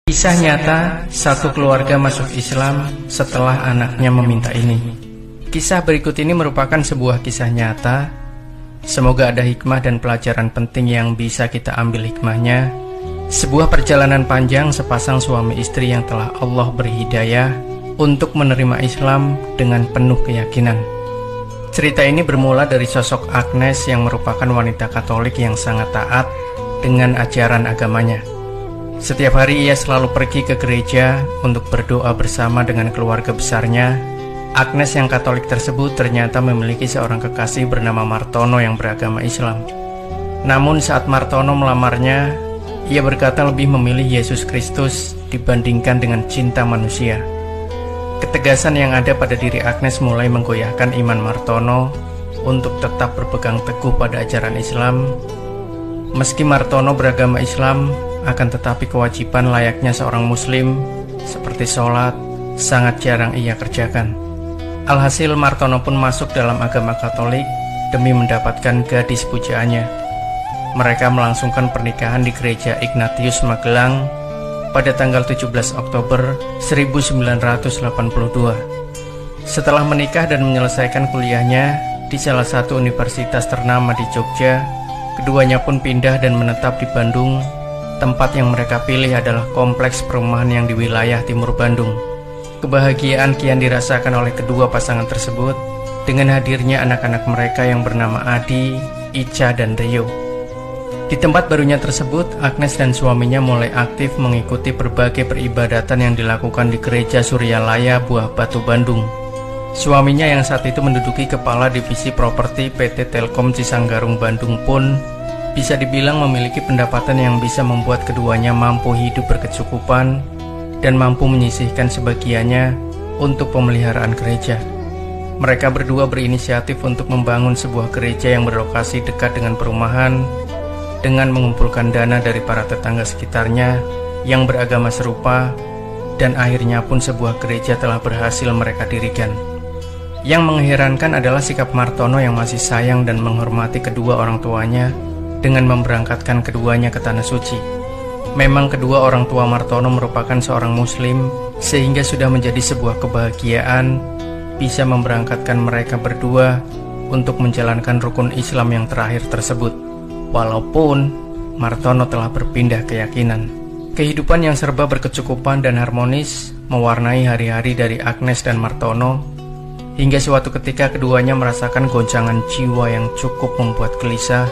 Kisah nyata satu keluarga masuk Islam setelah anaknya meminta ini. Kisah berikut ini merupakan sebuah kisah nyata. Semoga ada hikmah dan pelajaran penting yang bisa kita ambil hikmahnya. Sebuah perjalanan panjang sepasang suami istri yang telah Allah beri hidayah untuk menerima Islam dengan penuh keyakinan. Cerita ini bermula dari sosok Agnes yang merupakan wanita Katolik yang sangat taat dengan ajaran agamanya. Setiap hari ia selalu pergi ke gereja untuk berdoa bersama dengan keluarga besarnya. Agnes yang Katolik tersebut ternyata memiliki seorang kekasih bernama Martono yang beragama Islam. Namun saat Martono melamarnya, ia berkata lebih memilih Yesus Kristus dibandingkan dengan cinta manusia. Ketegasan yang ada pada diri Agnes mulai menggoyahkan iman Martono untuk tetap berpegang teguh pada ajaran Islam. Meski Martono beragama Islam, akan tetapi kewajiban layaknya seorang muslim seperti sholat sangat jarang ia kerjakan. Alhasil Martono pun masuk dalam agama Katolik demi mendapatkan gadis pujaannya. Mereka melangsungkan pernikahan di gereja Ignatius Magelang pada tanggal 17 Oktober 1982. Setelah menikah dan menyelesaikan kuliahnya di salah satu universitas ternama di Jogja, keduanya pun pindah dan menetap di Bandung. Tempat yang mereka pilih adalah kompleks perumahan yang di wilayah timur Bandung. Kebahagiaan kian dirasakan oleh kedua pasangan tersebut dengan hadirnya anak-anak mereka yang bernama Adi, Ica, dan Rio. Di tempat barunya tersebut, Agnes dan suaminya mulai aktif mengikuti berbagai peribadatan yang dilakukan di Gereja Suryalaya Buah Batu Bandung. Suaminya yang saat itu menduduki kepala divisi properti PT Telkom Cisanggarung Bandung pun bisa dibilang memiliki pendapatan yang bisa membuat keduanya mampu hidup berkecukupan dan mampu menyisihkan sebagiannya untuk pemeliharaan gereja. Mereka berdua berinisiatif untuk membangun sebuah gereja yang berlokasi dekat dengan perumahan dengan mengumpulkan dana dari para tetangga sekitarnya yang beragama serupa, dan akhirnya pun sebuah gereja telah berhasil mereka dirikan. Yang mengherankan adalah sikap Martono yang masih sayang dan menghormati kedua orang tuanya dengan memberangkatkan keduanya ke Tanah Suci. Memang kedua orang tua Martono merupakan seorang muslim, sehingga sudah menjadi sebuah kebahagiaan bisa memberangkatkan mereka berdua untuk menjalankan rukun Islam yang terakhir tersebut. Walaupun Martono telah berpindah keyakinan. Kehidupan yang serba berkecukupan dan harmonis mewarnai hari-hari dari Agnes dan Martono, hingga suatu ketika keduanya merasakan goncangan jiwa yang cukup membuat gelisah.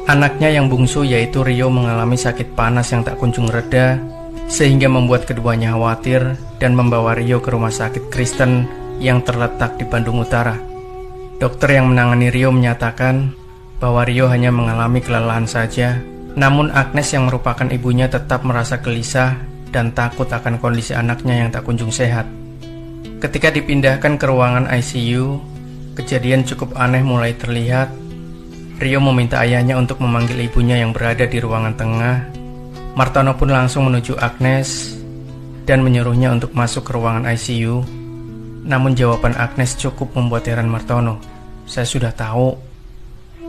Anaknya yang bungsu yaitu Rio mengalami sakit panas yang tak kunjung reda, sehingga membuat keduanya khawatir dan membawa Rio ke rumah sakit Kristen yang terletak di Bandung Utara. Dokter yang menangani Rio menyatakan bahwa Rio hanya mengalami kelelahan saja, namun Agnes yang merupakan ibunya tetap merasa gelisah dan takut akan kondisi anaknya yang tak kunjung sehat. Ketika dipindahkan ke ruangan ICU, kejadian cukup aneh mulai terlihat. Rio meminta ayahnya untuk memanggil ibunya yang berada di ruangan tengah. Martono pun langsung menuju Agnes dan menyuruhnya untuk masuk ke ruangan ICU. Namun jawaban Agnes cukup membuat heran Martono. "Saya sudah tahu."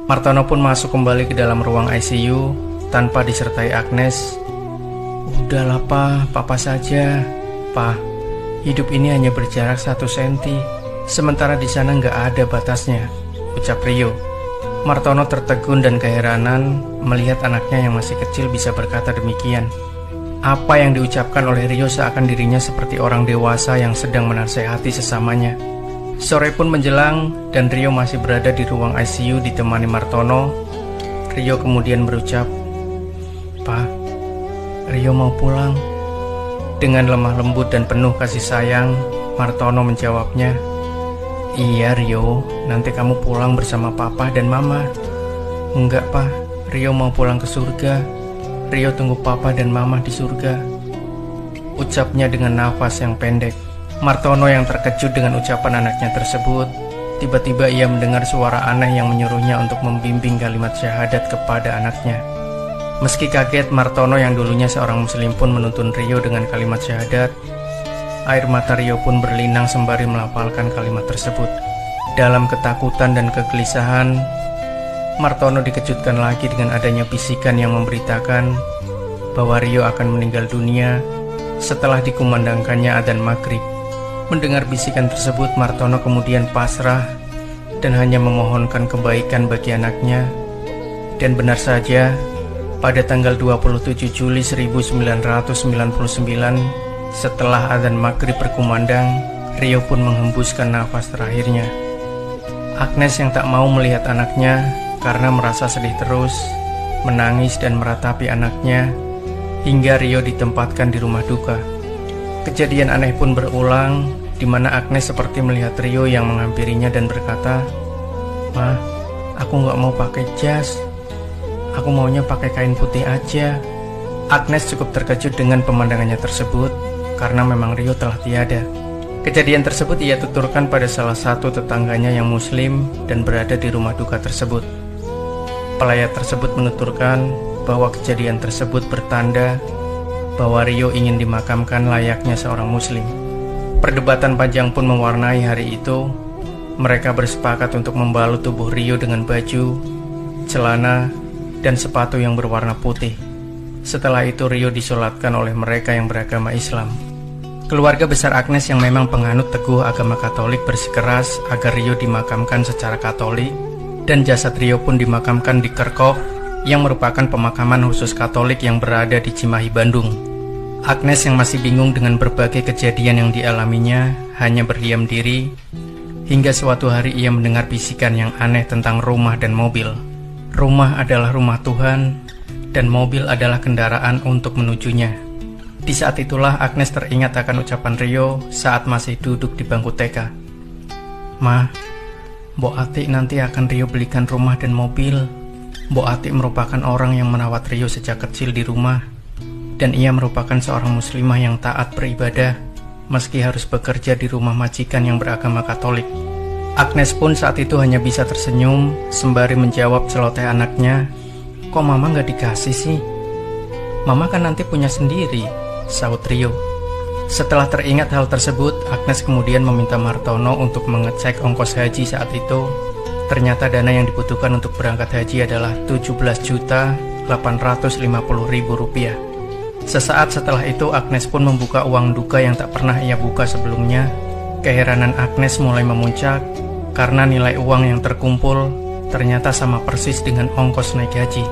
Martono pun masuk kembali ke dalam ruang ICU tanpa disertai Agnes. "Udahlah papa saja. Pa, hidup ini hanya berjarak 1 senti, sementara di sana nggak ada batasnya," ucap Rio. Martono tertegun dan keheranan melihat anaknya yang masih kecil bisa berkata demikian. Apa yang diucapkan oleh Rio seakan dirinya seperti orang dewasa yang sedang menasehati sesamanya. Sore pun menjelang dan Rio masih berada di ruang ICU ditemani Martono. Rio kemudian berucap, "Pa, Rio mau pulang." Dengan lemah lembut dan penuh kasih sayang, Martono menjawabnya, "Iya Rio, nanti kamu pulang bersama papa dan mama." "Enggak pa, Rio mau pulang ke surga. Rio tunggu papa dan mama di surga," ucapnya dengan nafas yang pendek. Martono yang terkejut dengan ucapan anaknya tersebut, tiba-tiba ia mendengar suara aneh yang menyuruhnya untuk membimbing kalimat syahadat kepada anaknya. Meski kaget, Martono yang dulunya seorang muslim pun menuntun Rio dengan kalimat syahadat. Air mata Rio pun berlinang sembari melafalkan kalimat tersebut. Dalam ketakutan dan kegelisahan, Martono dikejutkan lagi dengan adanya bisikan yang memberitakan bahwa Rio akan meninggal dunia setelah dikumandangkannya adzan maghrib. Mendengar bisikan tersebut, Martono kemudian pasrah dan hanya memohonkan kebaikan bagi anaknya. Dan benar saja, pada tanggal 27 Juli 1999, setelah adzan maghrib berkumandang, Rio pun menghembuskan nafas terakhirnya. Agnes yang tak mau melihat anaknya karena merasa sedih terus, menangis dan meratapi anaknya hingga Rio ditempatkan di rumah duka. Kejadian aneh pun berulang, di mana Agnes seperti melihat Rio yang menghampirinya dan berkata, "Ma, aku nggak mau pakai jas. Aku maunya pakai kain putih aja." Agnes cukup terkejut dengan pemandangannya tersebut karena memang Rio telah tiada. Kejadian tersebut ia tuturkan pada salah satu tetangganya yang muslim dan berada di rumah duka tersebut. Pelayat tersebut menuturkan bahwa kejadian tersebut bertanda bahwa Rio ingin dimakamkan layaknya seorang muslim. Perdebatan panjang pun mewarnai hari itu. Mereka bersepakat untuk membalut tubuh Rio dengan baju, celana, dan sepatu yang berwarna putih. Setelah itu Rio disolatkan oleh mereka yang beragama Islam. Keluarga besar Agnes yang memang penganut teguh agama Katolik bersikeras agar Rio dimakamkan secara Katolik, dan jasad Rio pun dimakamkan di Kerkhof yang merupakan pemakaman khusus Katolik yang berada di Cimahi, Bandung. Agnes yang masih bingung dengan berbagai kejadian yang dialaminya hanya berdiam diri hingga suatu hari ia mendengar bisikan yang aneh tentang rumah dan mobil. Rumah adalah rumah Tuhan dan mobil adalah kendaraan untuk menujunya. Di saat itulah Agnes teringat akan ucapan Rio saat masih duduk di bangku TK. "Ma, Mbok Atik nanti akan Rio belikan rumah dan mobil." Mbok Atik merupakan orang yang merawat Rio sejak kecil di rumah, dan ia merupakan seorang muslimah yang taat beribadah meski harus bekerja di rumah majikan yang beragama Katolik. Agnes pun saat itu hanya bisa tersenyum sembari menjawab celoteh anaknya, "Kok mama gak dikasih sih? Mama kan nanti punya sendiri," sahut Rio. Setelah teringat hal tersebut, Agnes kemudian meminta Martono untuk mengecek ongkos haji saat itu. Ternyata dana yang dibutuhkan untuk berangkat haji adalah Rp17.850.000. Sesaat setelah itu Agnes pun membuka uang duka yang tak pernah ia buka sebelumnya. Keheranan Agnes mulai memuncak karena nilai uang yang terkumpul ternyata sama persis dengan ongkos naik haji.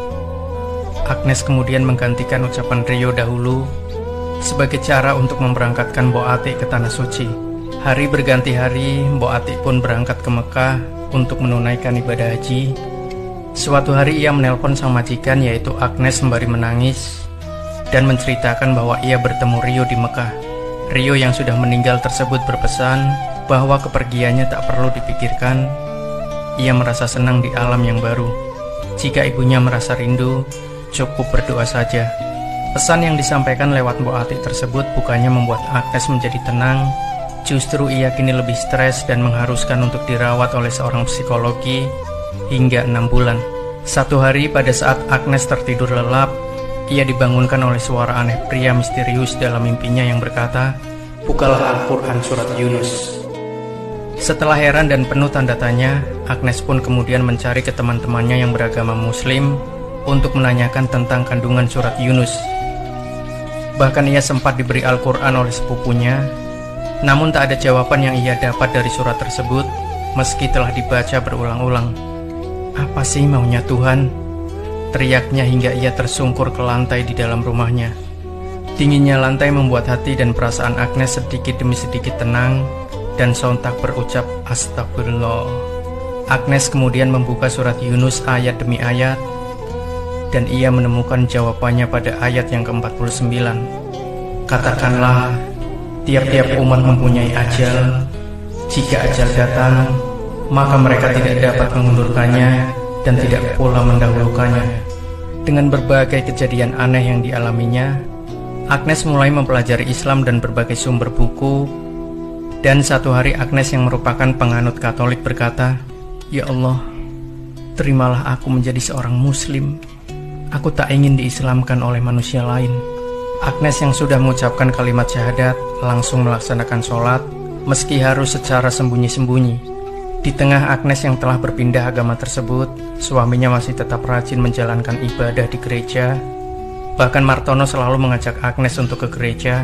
Agnes kemudian menggantikan ucapan Rio dahulu sebagai cara untuk memberangkatkan Mbok Atik ke Tanah Suci. Hari berganti hari, Mbok Atik pun berangkat ke Mekah untuk menunaikan ibadah haji. Suatu hari ia menelpon sang majikan yaitu Agnes sembari menangis dan menceritakan bahwa ia bertemu Rio di Mekah. Rio yang sudah meninggal tersebut berpesan bahwa kepergiannya tak perlu dipikirkan. Ia merasa senang di alam yang baru. Jika ibunya merasa rindu, cukup berdoa saja. Pesan yang disampaikan lewat Mbok Atik tersebut bukannya membuat Agnes menjadi tenang, justru ia kini lebih stres dan mengharuskan untuk dirawat oleh seorang psikologi hingga 6 bulan. Satu hari pada saat Agnes tertidur lelap, ia dibangunkan oleh suara aneh pria misterius dalam mimpinya yang berkata, "Bukalah Al-Quran surat Yunus." Setelah heran dan penuh tanda tanya, Agnes pun kemudian mencari ke teman-temannya yang beragama Muslim untuk menanyakan tentang kandungan surat Yunus. Bahkan ia sempat diberi Al-Quran oleh sepupunya, namun tak ada jawaban yang ia dapat dari surat tersebut meski telah dibaca berulang-ulang. "Apa sih maunya Tuhan?" teriaknya hingga ia tersungkur ke lantai di dalam rumahnya. Dinginnya lantai membuat hati dan perasaan Agnes sedikit demi sedikit tenang dan sontak berucap astagfirullah. Agnes kemudian membuka surat Yunus ayat demi ayat dan ia menemukan jawabannya pada ayat yang ke-49. "Katakanlah, tiap-tiap umat mempunyai ajal. Jika ajal datang, maka mereka tidak dapat mengundurkannya dan tidak pula mendahulukannya." Dengan berbagai kejadian aneh yang dialaminya, Agnes mulai mempelajari Islam dan berbagai sumber buku. Dan satu hari Agnes yang merupakan penganut Katolik berkata, "Ya Allah, terimalah aku menjadi seorang Muslim. Aku tak ingin diislamkan oleh manusia lain." Agnes yang sudah mengucapkan kalimat syahadat langsung melaksanakan sholat meski harus secara sembunyi-sembunyi. Di tengah Agnes yang telah berpindah agama tersebut, suaminya masih tetap rajin menjalankan ibadah di gereja. Bahkan Martono selalu mengajak Agnes untuk ke gereja.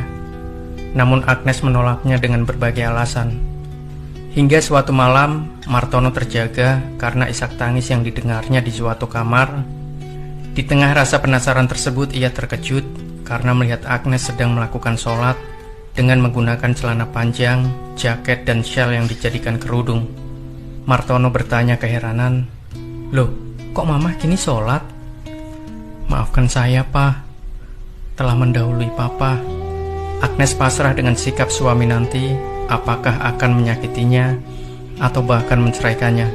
namun Agnes menolaknya dengan berbagai alasan. Hingga suatu malam, Martono terjaga karena isak tangis yang didengarnya di suatu kamar. Di tengah rasa penasaran tersebut, ia terkejut karena melihat Agnes sedang melakukan sholat dengan menggunakan celana panjang, jaket, dan syal yang dijadikan kerudung. Martono bertanya keheranan, "Loh, kok Mama kini sholat?" "Maafkan saya, Pak, telah mendahului Papa." Agnes pasrah dengan sikap suami nanti, apakah akan menyakitinya atau bahkan menceraikannya.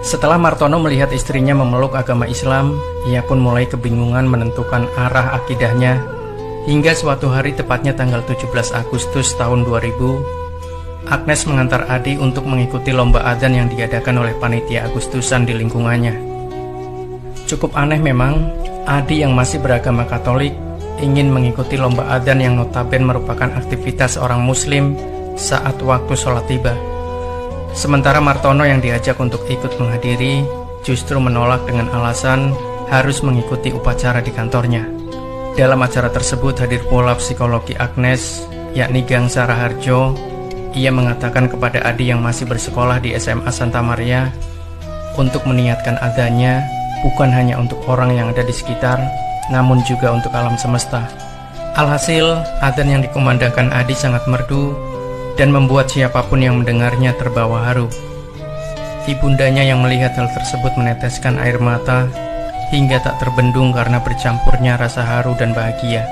Setelah Martono melihat istrinya memeluk agama Islam, ia pun mulai kebingungan menentukan arah akidahnya. Hingga suatu hari, tepatnya tanggal 17 Agustus tahun 2000, Agnes mengantar Adi untuk mengikuti lomba adzan yang diadakan oleh panitia Agustusan di lingkungannya. Cukup aneh memang, Adi yang masih beragama Katolik ingin mengikuti lomba adzan yang notabene merupakan aktivitas orang Muslim saat waktu sholat tiba. Sementara Martono yang diajak untuk ikut menghadiri justru menolak dengan alasan harus mengikuti upacara di kantornya. Dalam acara tersebut hadir pula psikologi Agnes, yakni Gangsa Raharjo. Ia mengatakan kepada Adi yang masih bersekolah di SMA Santa Maria untuk meniatkan adzannya bukan hanya untuk orang yang ada di sekitar, namun juga untuk alam semesta. Alhasil, adzan yang dikumandangkan Adi sangat merdu dan membuat siapapun yang mendengarnya terbawa haru. Ibundanya yang melihat hal tersebut meneteskan air mata hingga tak terbendung karena bercampurnya rasa haru dan bahagia.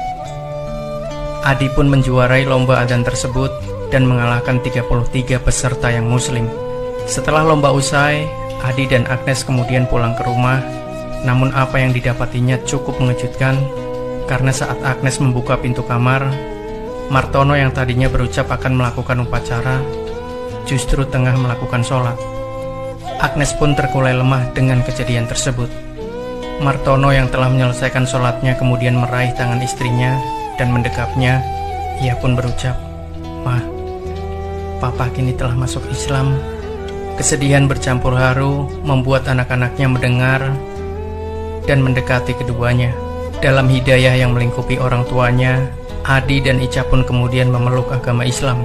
Adi pun menjuarai lomba adzan tersebut dan mengalahkan 33 peserta yang muslim. Setelah lomba usai, Adi dan Agnes kemudian pulang ke rumah. Namun apa yang didapatinya cukup mengejutkan, karena saat Agnes membuka pintu kamar, Martono yang tadinya berucap akan melakukan upacara, justru tengah melakukan sholat. Agnes pun terkulai lemah dengan kejadian tersebut. Martono yang telah menyelesaikan sholatnya kemudian meraih tangan istrinya dan mendekapnya. Ia pun berucap, "Ma, Papa kini telah masuk Islam." Kesedihan bercampur haru membuat anak-anaknya mendengar dan mendekati keduanya. Dalam hidayah yang melingkupi orang tuanya, Adi dan Ica pun kemudian memeluk agama Islam.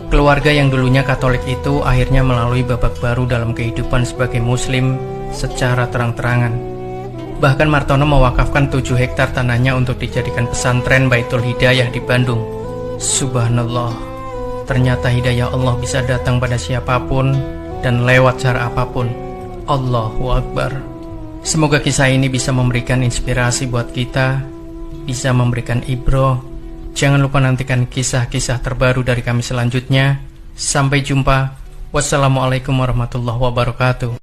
Keluarga yang dulunya Katolik itu akhirnya melalui babak baru dalam kehidupan sebagai Muslim secara terang-terangan. Bahkan Martono mewakafkan 7 hektar tanahnya untuk dijadikan pesantren Baitul Hidayah di Bandung. Subhanallah, ternyata hidayah Allah bisa datang pada siapapun dan lewat cara apapun. Allahu Akbar. Semoga kisah ini bisa memberikan inspirasi buat kita, bisa memberikan ibroh. Jangan lupa nantikan kisah-kisah terbaru dari kami selanjutnya. Sampai jumpa. Wassalamualaikum warahmatullahi wabarakatuh.